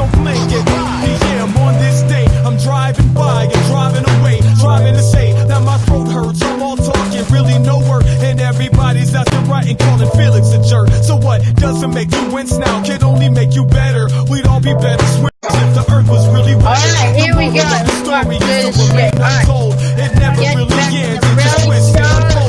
don't blink it. Yeah, I'm on this day, I'm driving by and driving away, driving to say that my throat hurts. I'm all talking, really no work, and everybody's out there writing, calling Felix a jerk. So what doesn't make you wince now can only make you better. We'd all be better swimmers if the earth was really wet. Alright, here we go. The story used to remain untold. It never really ends, it just twists and unfolds.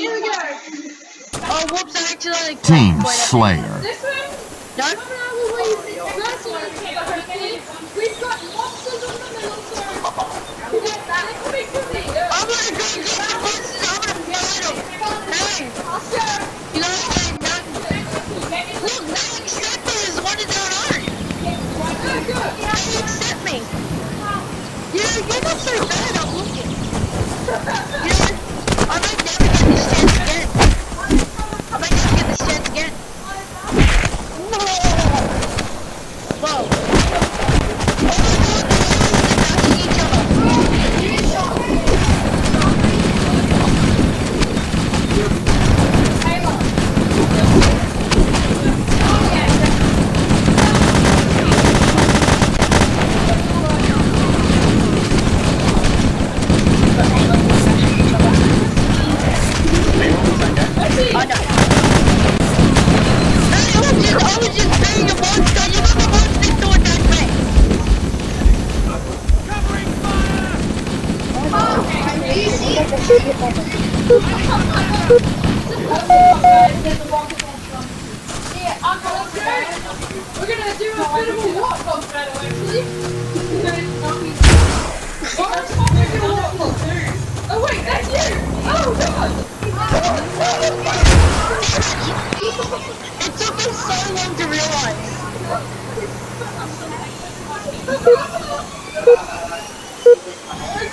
Oh, whoops, I actually... Team Slayer. No? We've got monsters on them and also... I'm gonna go get the monsters, I'm gonna fight them! Hey! You know what I'm saying? Look, they accept me as one of their own! They accept me! You're not so bad, I'm looking. You know, I might never get this chance again. I might never get this chance again. Whoa! Oh my god, they're attacking each other! I know. Hey, I was just being a monster. You got the monster to attack me. Covering fire! We're gonna do a bit of a walk on battle actually. Oh wait, that's you! Oh god! It took me so long to realize.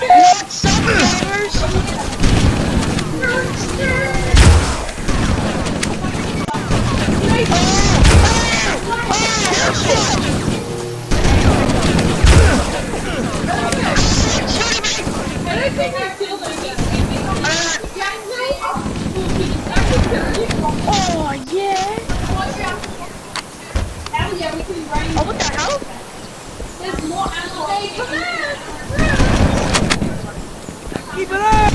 What's up, gamers? I don't think I killed him yet. Oh, yeah. Hell yeah, we can rain. Oh, what the hell? There's more ammo. Come Keep it up!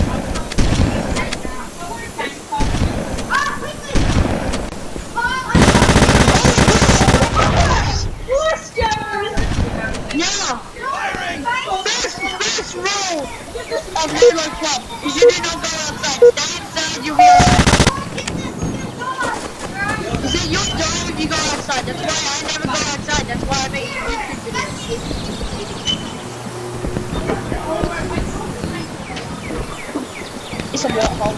Yeah. Firing! First rule of Halo Club is you do not go outside. Stay inside, you'll be alright. You see, you'll die if you go outside. That's why I never go outside. That's why I make YouTube videos. It's a waterfall.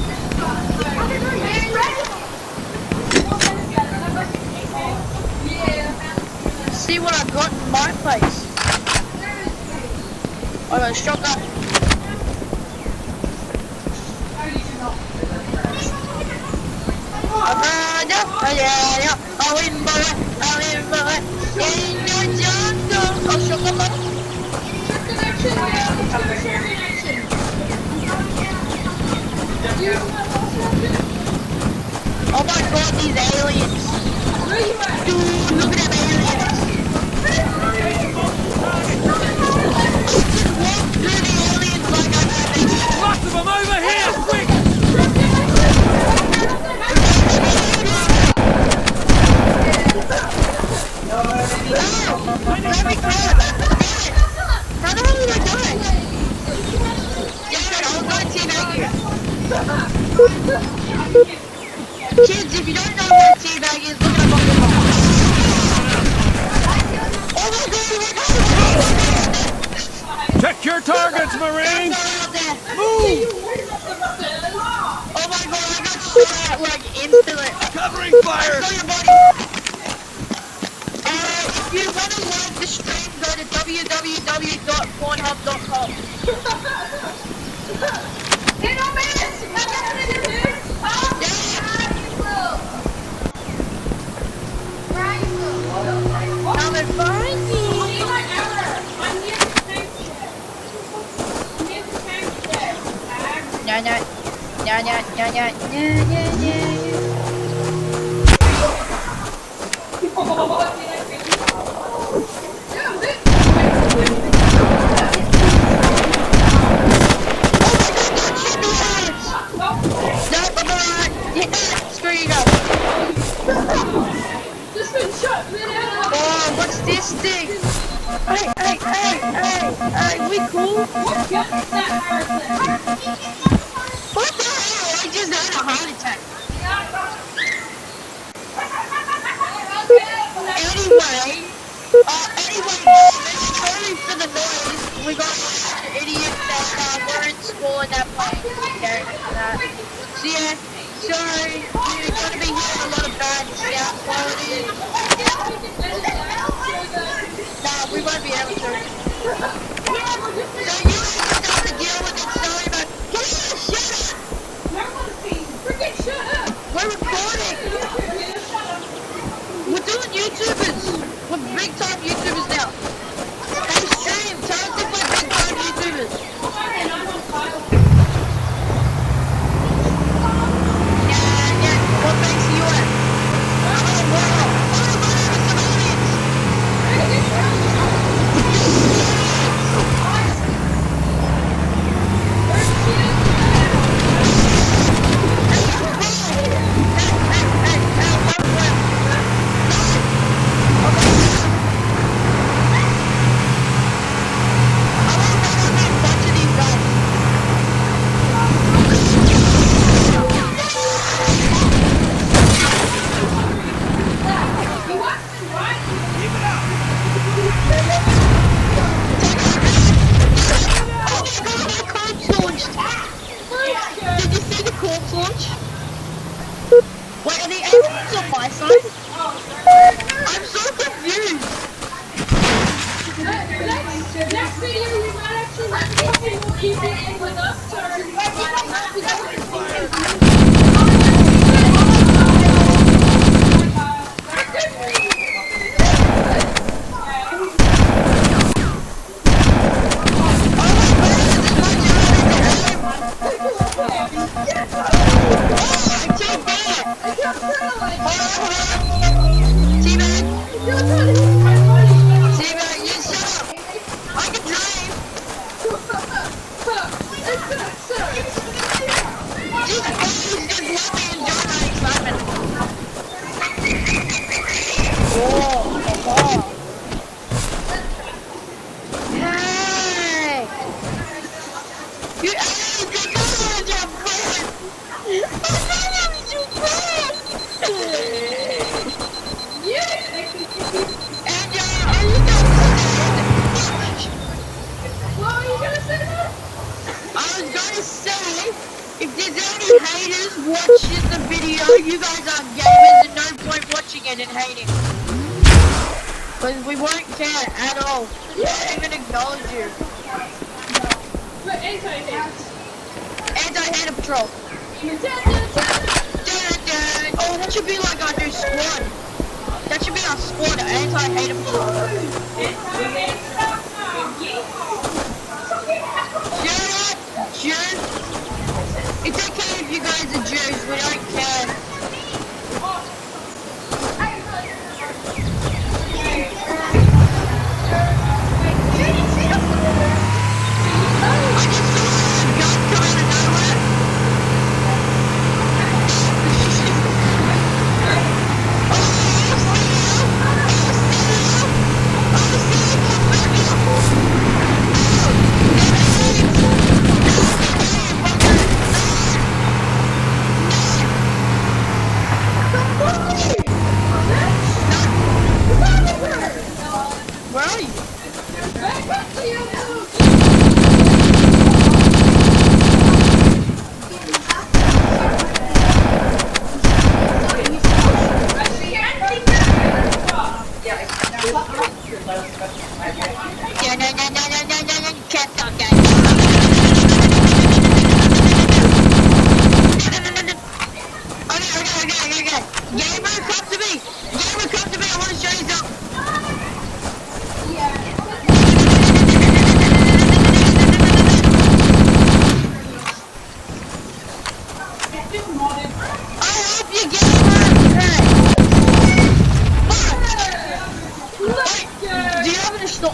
See what I got in my place. I got a shotgun. I'm in the jungle. Oh, shotgun. Oh my god, these aliens. Dude, look at them aliens. Just walk through the aliens like I'm having. Lots of them over here! Quick! Let me go. How the hell did I die? Yeah, I'll go teabag you. Kids, if you don't know what teabag is, look it up on Google. Oh my god, Check your targets, Marines! Move! Oh my god, I got shot at like instantly. Covering fire! Show your body. If you want to like the stream, go to www.pornhub.com. Come and find me. No, no, no, no, no, no, no, no, Screw you guys. Oh, what's this thing? Hey, we cool? What the hell? I just had a heart attack. Anyway, sorry for the noise. We got a bunch of idiots that were in school and that playing characters for that. So yeah, sorry, you're gonna be hearing a lot of bad sound quality. Nah, we won't be able to. So you guys have to deal with it. Sorry, but shut up! We're recording. We're doing YouTubers. We're big time YouTubers now. Hey, stream. Tell us if we're big time YouTubers. Yeah. What makes you at? Oh, wow. Oh, some aliens. Did you see the corpse launch? Wait, are the aliens on my side? I'm so confused. Next video, you might actually have people keep it in with us. Watching the video, you guys are gamers and no point watching it and hating. Because we won't care at all. We won't even acknowledge you. But anti-hate. Anti-hater patrol. Oh, that should be like our new squad. That should be our squad, anti-hater patrol. Shut up, Jews. It's okay if you guys are Jews, we don't care.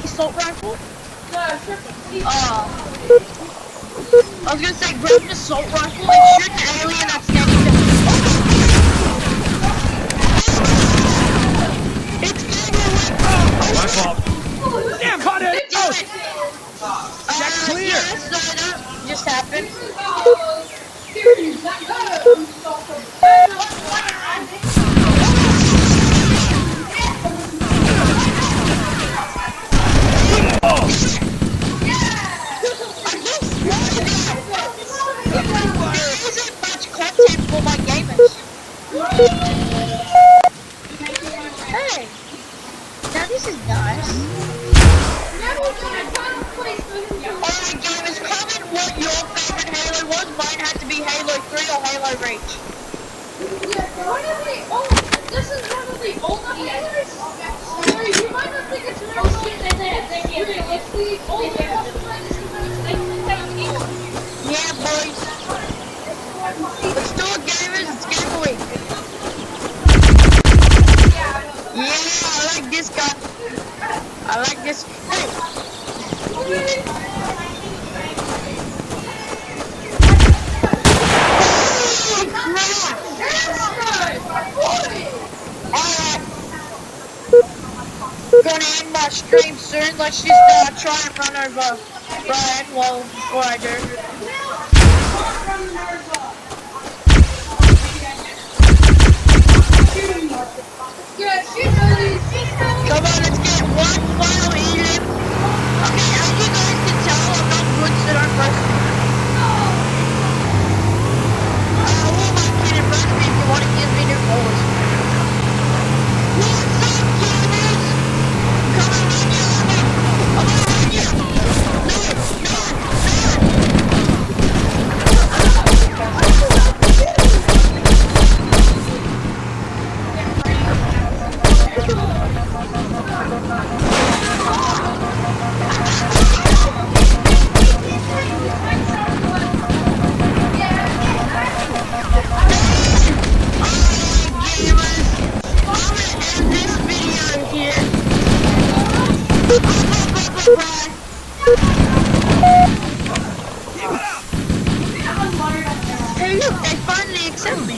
Assault rifle? No, I was gonna say, grab an assault rifle and shoot an alien that's standing there. It's My fault. Damn, caught it! Damn it! Check clear! Yes, that just happened. rage. One of the old, this is one of the older players. Sorry, you might not think it's realistic. Older Yeah, boys. Let's do it, gamers. It's Game Week. Yeah, I like this guy. I like this. Hey. Alright. Gonna end my stream soon. Let's just try and run over Brian before I do. Come on, let's get one final elim. Okay, as you guys can tell, I'm not good, so don't rush me. I will not kid and rush me if you want to give me new followers. What's up, gamers? Come on, run you, I'm gonna run you. Hey look, they finally accept me.